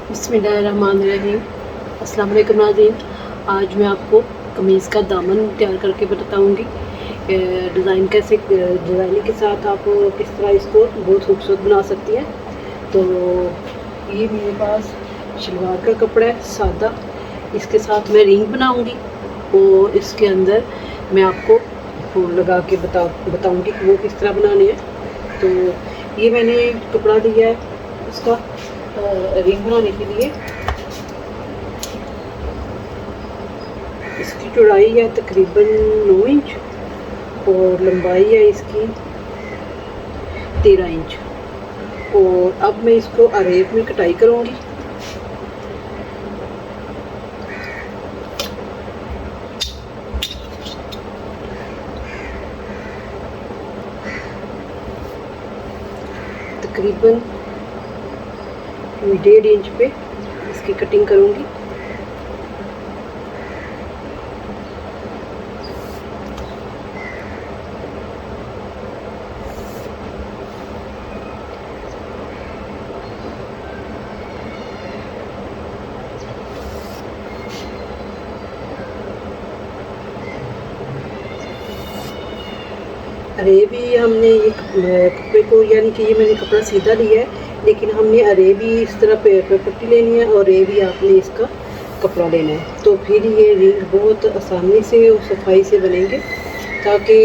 बिस्मिल्लाहिर्रहमानिर्रहीम। अस्सलाम वालेकुम नाज़रीन। आज मैं आपको कमीज़ का दामन तैयार करके बताऊंगी। डिज़ाइन कैसे डिज़ाइनिंग के साथ आप किस तरह इसको बहुत खूबसूरत बना सकती हैं। तो ये मेरे पास शलवार का कपड़ा है सादा, इसके साथ मैं रिंग बनाऊंगी और इसके अंदर मैं आपको फूल लगा के बताऊंगी कि वो किस तरह बनाने हैं। तो ये मैंने कपड़ा लिया है उसका रिंग बनाने के लिए। इसकी चौड़ाई है तकरीबन 9 इंच और लंबाई है इसकी 13 इंच। और अब मैं इसको अरेब में कटाई करूँगी। तकरीबन 1.5 इंच पे इसकी कटिंग करूँगी। अरेब भी हमने ये कपड़े को, यानी कि ये मैंने कपड़ा सीधा लिया है, लेकिन हमने अरेब भी इस तरह पे पट्टी लेनी है और अरेब भी आपने इसका कपड़ा लेना है। तो फिर ये रिंग बहुत आसानी से और सफाई से बनेंगे, ताकि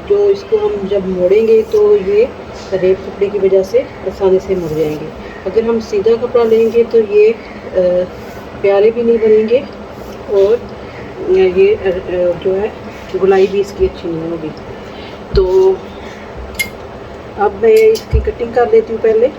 जो इसको हम जब मोड़ेंगे तो ये अरेब कपड़े की वजह से आसानी से मुड़ जाएंगे। अगर हम सीधा कपड़ा लेंगे तो ये प्यारे भी नहीं बनेंगे और ये जो है गुलाई भी इसकी अच्छी नहीं होगी। तो अब मैं इसकी कटिंग कर लेती हूँ पहले।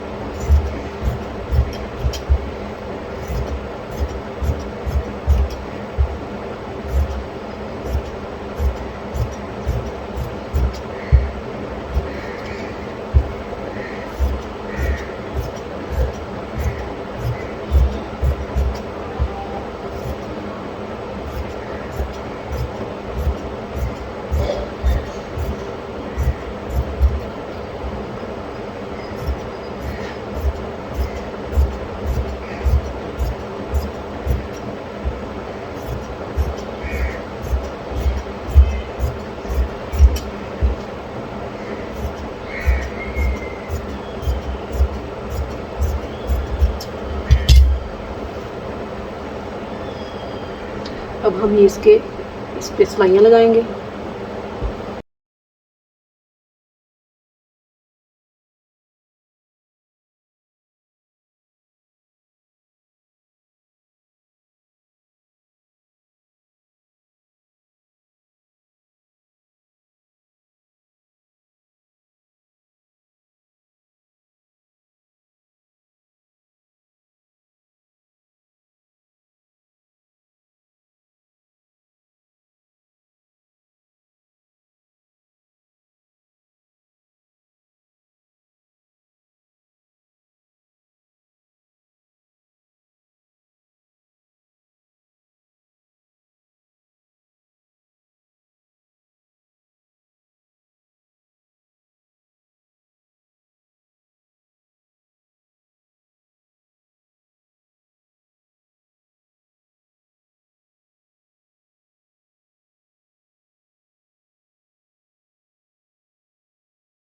अब हम इस पे सिलाइयाँ लगाएंगे।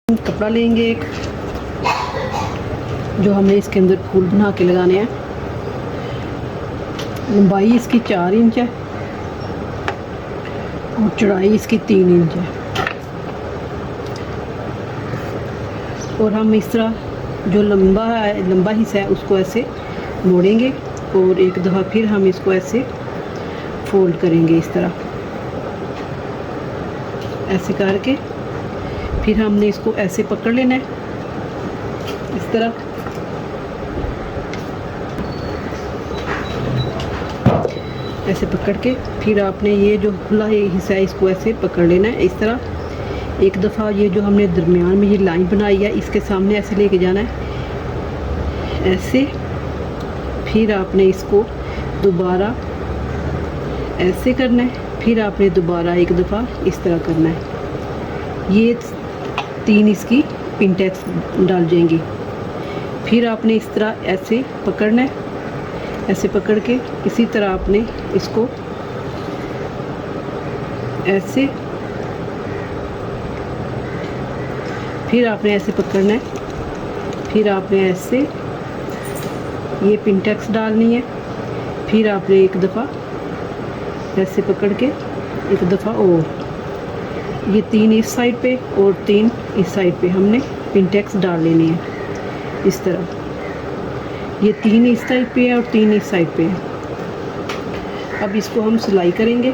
कपड़ा लेंगे एक, जो हमें इसके अंदर फूल बना के लगाने हैं। लंबाई इसकी 4 इंच है और चौड़ाई इसकी 3 इंच है। और हम इस तरह जो लंबा हिस्सा है उसको ऐसे मोड़ेंगे और एक दफ़ा फिर हम इसको ऐसे फोल्ड करेंगे इस तरह, ऐसे करके फिर हमने इसको ऐसे पकड़ लेना है इस तरह। ऐसे पकड़ के फिर आपने ये जो खुला हिस्सा है इसको ऐसे पकड़ लेना है इस तरह। एक दफ़ा ये जो हमने दरमियान में ये लाइन बनाई है इसके सामने ऐसे लेके जाना है ऐसे। फिर आपने इसको दोबारा ऐसे करना है, फिर आपने दोबारा एक दफ़ा इस तरह करना है। ये 3 इसकी पिन टैक्स डाल जाएंगी। फिर आपने इस तरह ऐसे पकड़ना है, ऐसे पकड़ के इसी तरह आपने इसको ऐसे, फिर आपने ऐसे पकड़ना है, फिर आपने ऐसे ये पिनटेक्स डालनी है, फिर आपने एक दफ़ा ऐसे पकड़ के एक दफ़ा और ये 3 इस साइड पे और 3 इस साइड पे हमने पिनटेक्स डाल लेनी है इस तरह। ये 3 इस साइड पे है और 3 इस साइड पे है। अब इसको हम सिलाई करेंगे।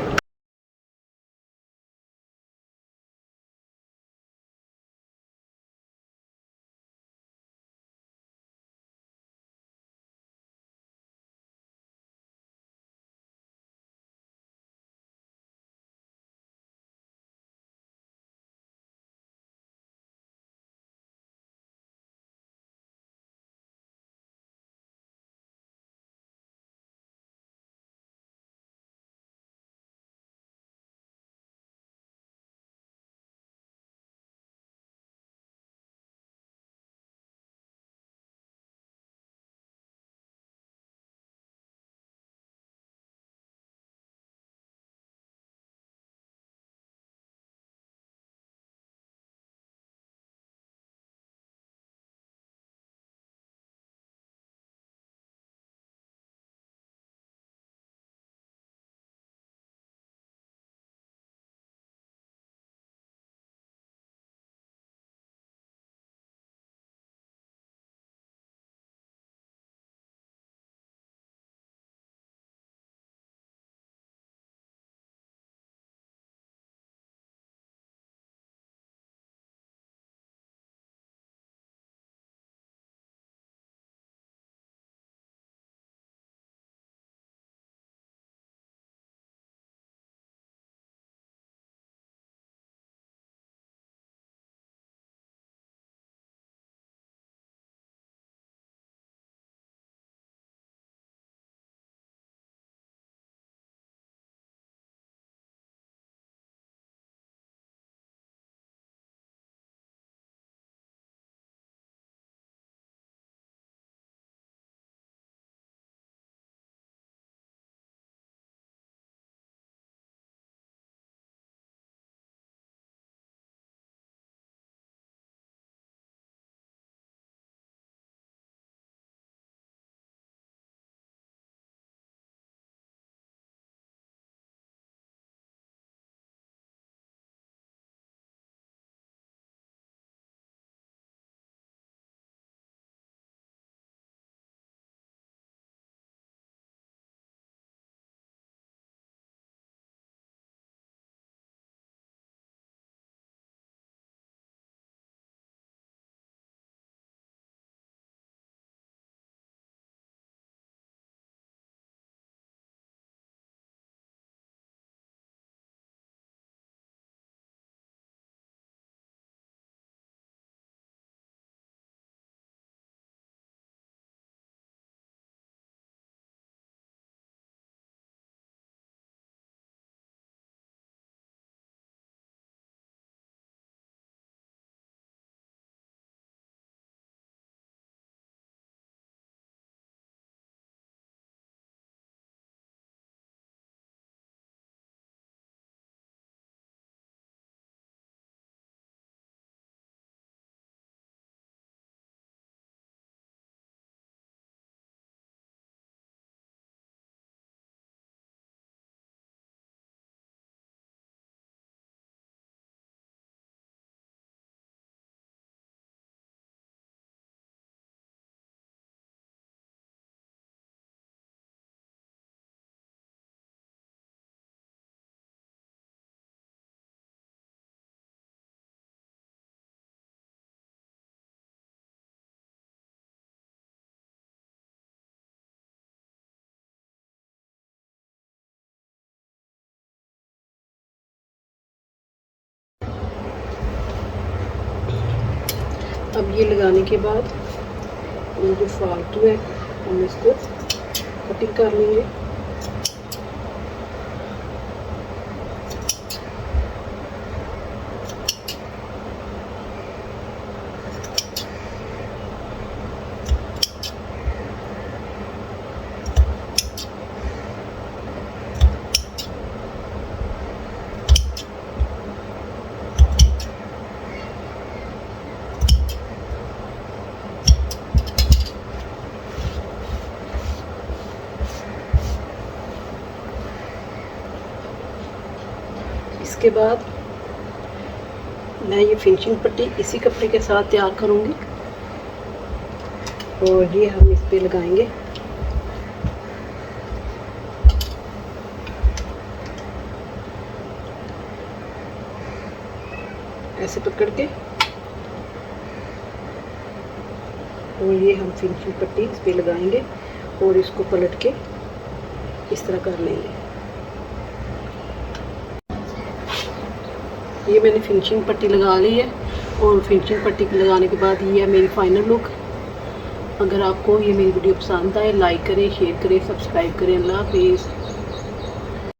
अब ये लगाने के बाद ये जो फालतू है हम इसको कटिंग कर लेंगे। इसके बाद मैं ये फिनिशिंग पट्टी इसी कपड़े के साथ तैयार करूँगी और ये हम इस पे लगाएंगे। ऐसे पकड़ के और ये हम फिनिशिंग पट्टी इस पे लगाएंगे और इसको पलट के इस तरह कर लेंगे। ये मैंने फिनिशिंग पट्टी लगा ली है और फिनिशिंग पट्टी लगाने के बाद ये है मेरी फाइनल लुक। अगर आपको ये मेरी वीडियो पसंद आए लाइक करें, शेयर करें, सब्सक्राइब करें। अल्लाह हाफिज़।